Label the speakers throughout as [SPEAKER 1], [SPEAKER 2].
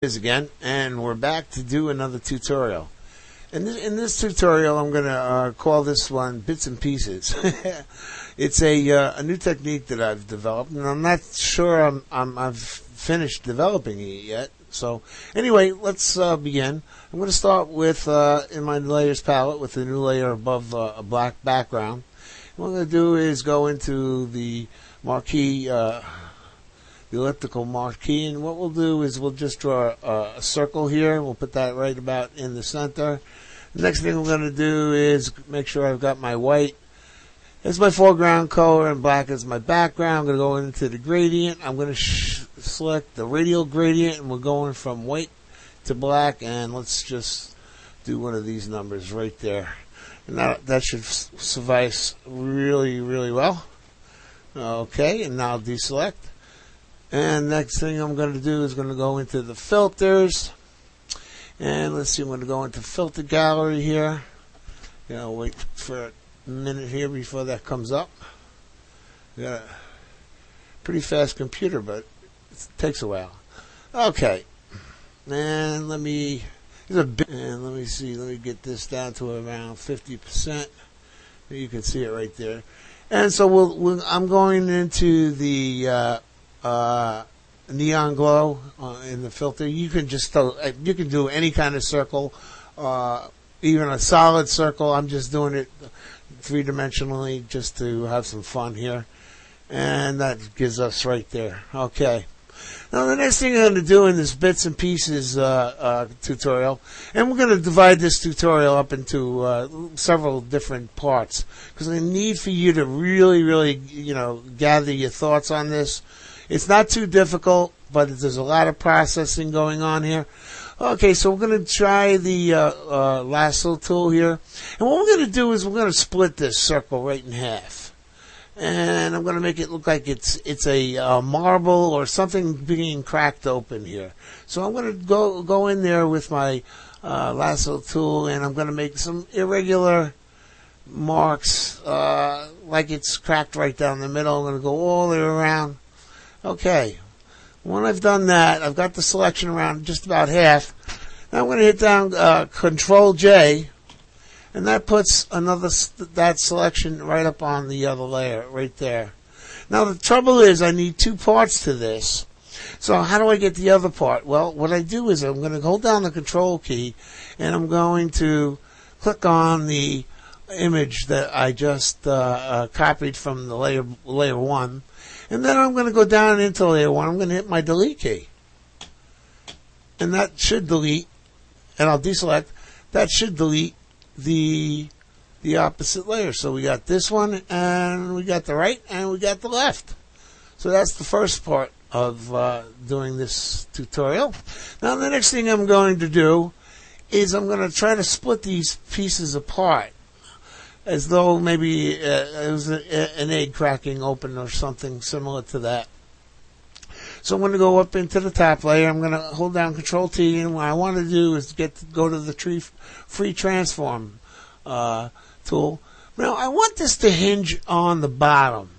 [SPEAKER 1] Is again, and we're back to do another tutorial. In this tutorial, I'm going to call this one Bits and Pieces. It's a new technique that I've developed, and I'm not sure I've finished developing it yet. So anyway, let's begin. I'm going to start with in my layers palette with the new layer above a black background. What I'm going to do is go into the marquee. The elliptical marquee, and what we'll do is we'll just draw a circle here, and we'll put that right about in the center. The next thing I'm going to do is make sure I've got my white as my foreground color and black as my background. I'm going to go into the gradient. I'm going to select the radial gradient, and we're going from white to black, and let's just do one of these numbers right there. And that should suffice really, really well. Okay, and now I'll deselect. And next thing I'm going to do is going to go into the filters. And let's see, I'm going to go into filter gallery here. Wait for a minute here before that comes up. I got a pretty fast computer, but it takes a while. Okay. And let me see, let me get this down to around 50%. You can see it right there. And so I'm going into the neon glow in the filter. You can do any kind of circle, even a solid circle. I'm just doing it three-dimensionally just to have some fun here, and that gives us right there. Okay. Now the next thing I'm going to do in this bits and pieces tutorial, and we're going to divide this tutorial up into several different parts, because I need for you to really gather your thoughts on this. It's not too difficult, but there's a lot of processing going on here. Okay, so we're going to try the lasso tool here. And what we're going to do is we're going to split this circle right in half. And I'm going to make it look like it's a marble or something being cracked open here. So I'm going to go in there with my lasso tool, and I'm going to make some irregular marks like it's cracked right down the middle. I'm going to go all the way around. Okay, when I've done that, I've got the selection around just about half. Now I'm going to hit down Control J, and that puts that selection right up on the other layer, right there. Now the trouble is I need two parts to this. So how do I get the other part? Well, what I do is I'm going to hold down the Control key, and I'm going to click on the image that I just copied from the layer 1. And then I'm going to go down into layer 1. I'm going to hit my delete key. And that should delete, and I'll deselect, that should delete the opposite layer. So we got this one, and we got the right, and we got the left. So that's the first part of doing this tutorial. Now the next thing I'm going to do is I'm going to try to split these pieces apart, as though maybe it was an egg cracking open or something similar to that. So I'm going to go up into the top layer. I'm going to hold down Control T, and what I want to do is go to the free transform tool. Now I want this to hinge on the bottom.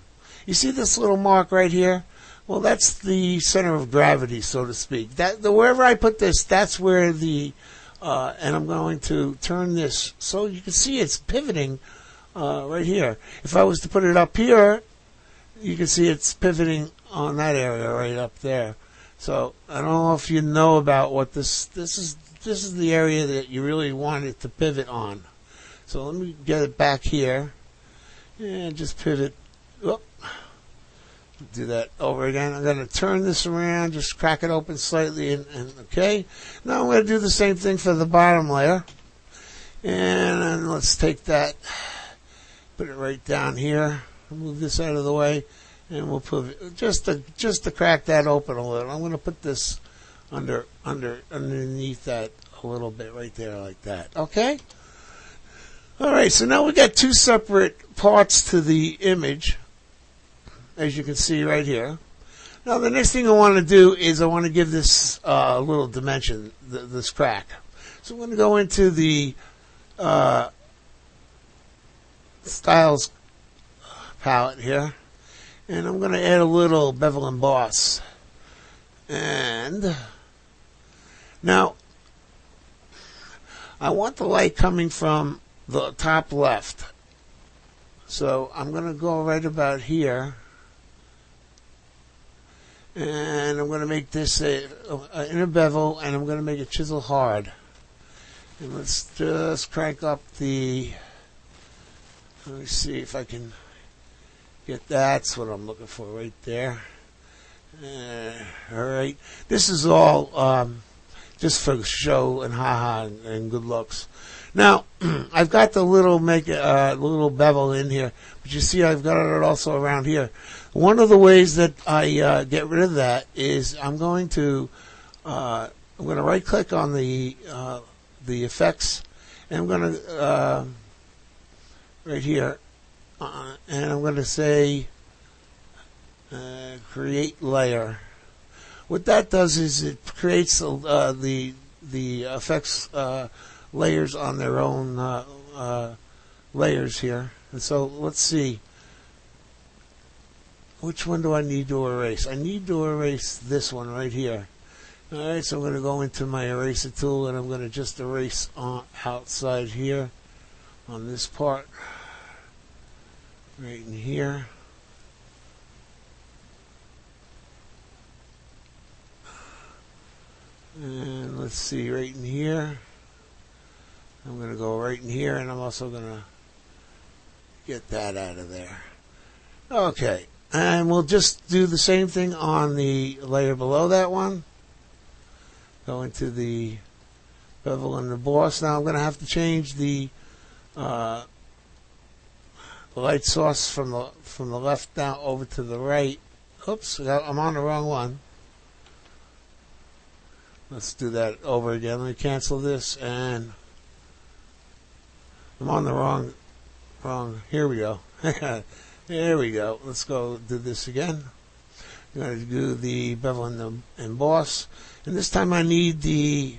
[SPEAKER 1] You see this little mark right here? Well, that's the center of gravity, so to speak. Wherever I put this, that's where and I'm going to turn this so you can see it's pivoting right here. If I was to put it up here, you can see it's pivoting on that area right up there. So I don't know if you know about what this is. This is the area that you really want it to pivot on. So let me get it back here and just pivot. Whoop. Do that over again. I'm going to turn this around, just crack it open slightly, and okay. Now I'm going to do the same thing for the bottom layer. And then let's take that, put it right down here. Move this out of the way, and we'll put it, just to crack that open a little. I'm going to put this underneath that a little bit right there, like that. Okay. All right. So now we got two separate parts to the image, as you can see right here. Now the next thing I want to do is I want to give this a little dimension, this crack. So I'm going to go into the styles palette here, and I'm going to add a little bevel emboss, and Now, I want the light coming from the top left. So I'm going to go right about here. And I'm going to make this an inner bevel, and I'm going to make it chisel hard. And let's just crank up the, let me see if I can get that's what I'm looking for right there. Alright, this is all just for show and haha and good looks. Now, I've got the little little bevel in here, but you see I've got it also around here. One of the ways that I get rid of that is I'm going to right click on the effects, and I'm going to right here, and I'm going to say create layer. What that does is it creates the effects layers on their own layers here. And so let's see, which one do I need to erase? I need to erase this one right here. Alright, so I'm going to go into my eraser tool, and I'm going to just erase outside here on this part right in here. And let's see, right in here. I'm going to go right in here, and I'm also going to get that out of there. Okay, and we'll just do the same thing on the layer below that one. Go into the bevel and emboss. Now I'm going to have to change the light source from the left down over to the right. Oops, I'm on the wrong one. Let's do that over again. Let me cancel this, and I'm on the wrong. Here we go. There we go. Let's go do this again. I'm going to do the bevel and the emboss, and this time I need the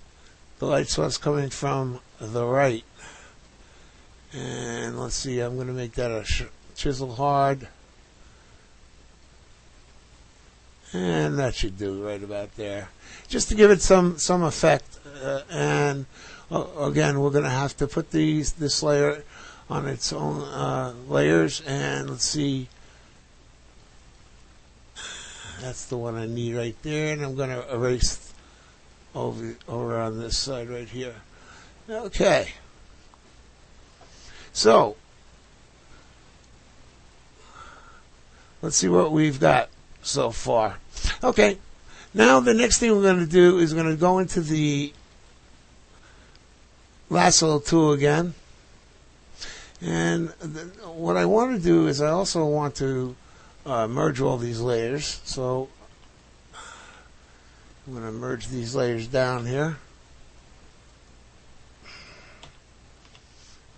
[SPEAKER 1] light source coming from the right. And let's see. I'm going to make that a chisel hard, and that should do right about there, just to give it some effect. And again, we're going to have to put this layer on its own layers, and let's see, that's the one I need right there, and I'm going to erase over on this side right here. Okay, so let's see what we've got so far. Okay, now the next thing we're going to do is we're going to go into the lasso tool again, and what I want to do is I also want to merge all these layers. So I'm going to merge these layers down here.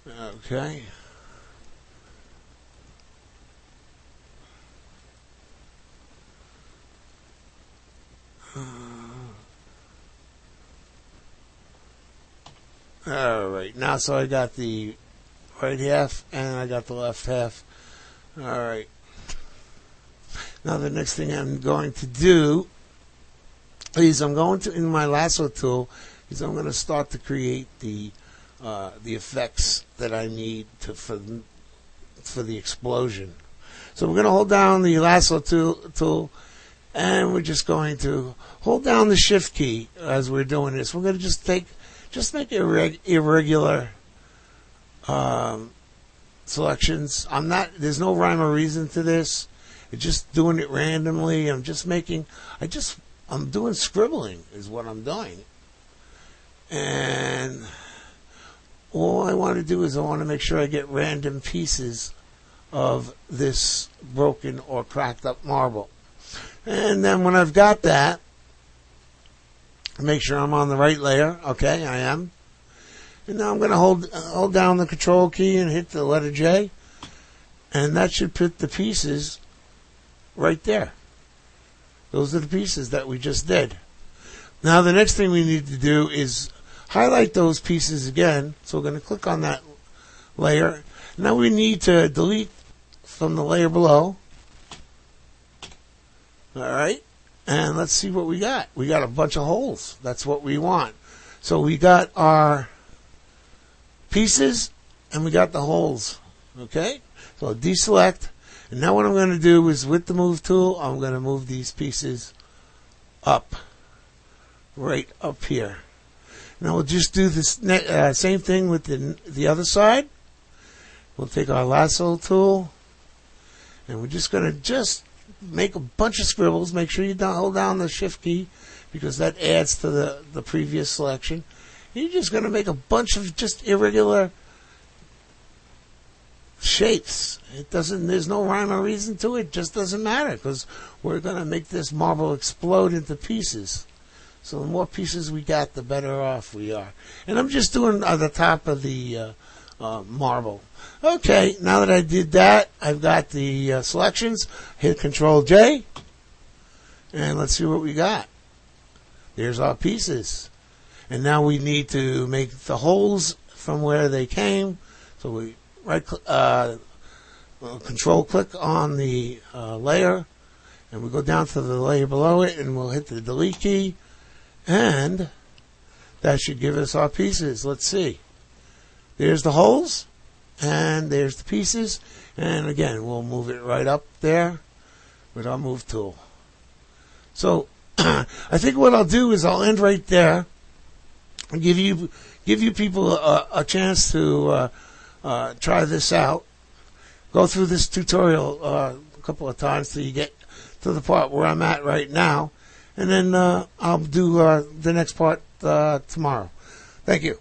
[SPEAKER 1] Okay. Alright, now so I got the right half and I got the left half. Alright. Now the next thing I'm going to do is I'm going to, in my lasso tool, is I'm going to start to create the effects that I need for the explosion. So we're going to hold down the lasso tool, and we're just going to hold down the shift key as we're doing this. We're going to just make irregular selections. There's no rhyme or reason to this. It's just doing it randomly. I'm doing scribbling is what I'm doing. And all I want to do is I want to make sure I get random pieces of this broken or cracked up marble. And then when I've got that, make sure I'm on the right layer. Okay, I am. And now I'm going to hold down the control key and hit the letter J, and that should put the pieces right there. Those are the pieces that we just did. Now the next thing we need to do is highlight those pieces again. So we're going to click on that layer. Now we need to delete from the layer below. Alright. And let's see what we got. We got a bunch of holes. That's what we want. So we got our pieces and we got the holes. Okay? So deselect. And now what I'm going to do is with the move tool, I'm going to move these pieces up. Right up here. Now we'll just do this same thing with the other side. We'll take our lasso tool and we're just going to make a bunch of scribbles. Make sure you don't hold down the shift key because that adds to the previous selection. You're just going to make a bunch of just irregular shapes. There's no rhyme or reason to it. It just doesn't matter because we're going to make this marble explode into pieces. So the more pieces we got, the better off we are. And I'm just doing the top of the marble. Okay, now that I did that, I've got the selections. Hit Control J, and let's see what we got. There's our pieces. And now we need to make the holes from where they came. So we Control click on the layer, and we go down to the layer below it, and we'll hit the Delete key, and that should give us our pieces. Let's see. There's the holes, and there's the pieces, and again, we'll move it right up there with our move tool. So I think what I'll do is I'll end right there and give you people a chance to try this out. Go through this tutorial a couple of times till you get to the part where I'm at right now, and then I'll do the next part tomorrow. Thank you.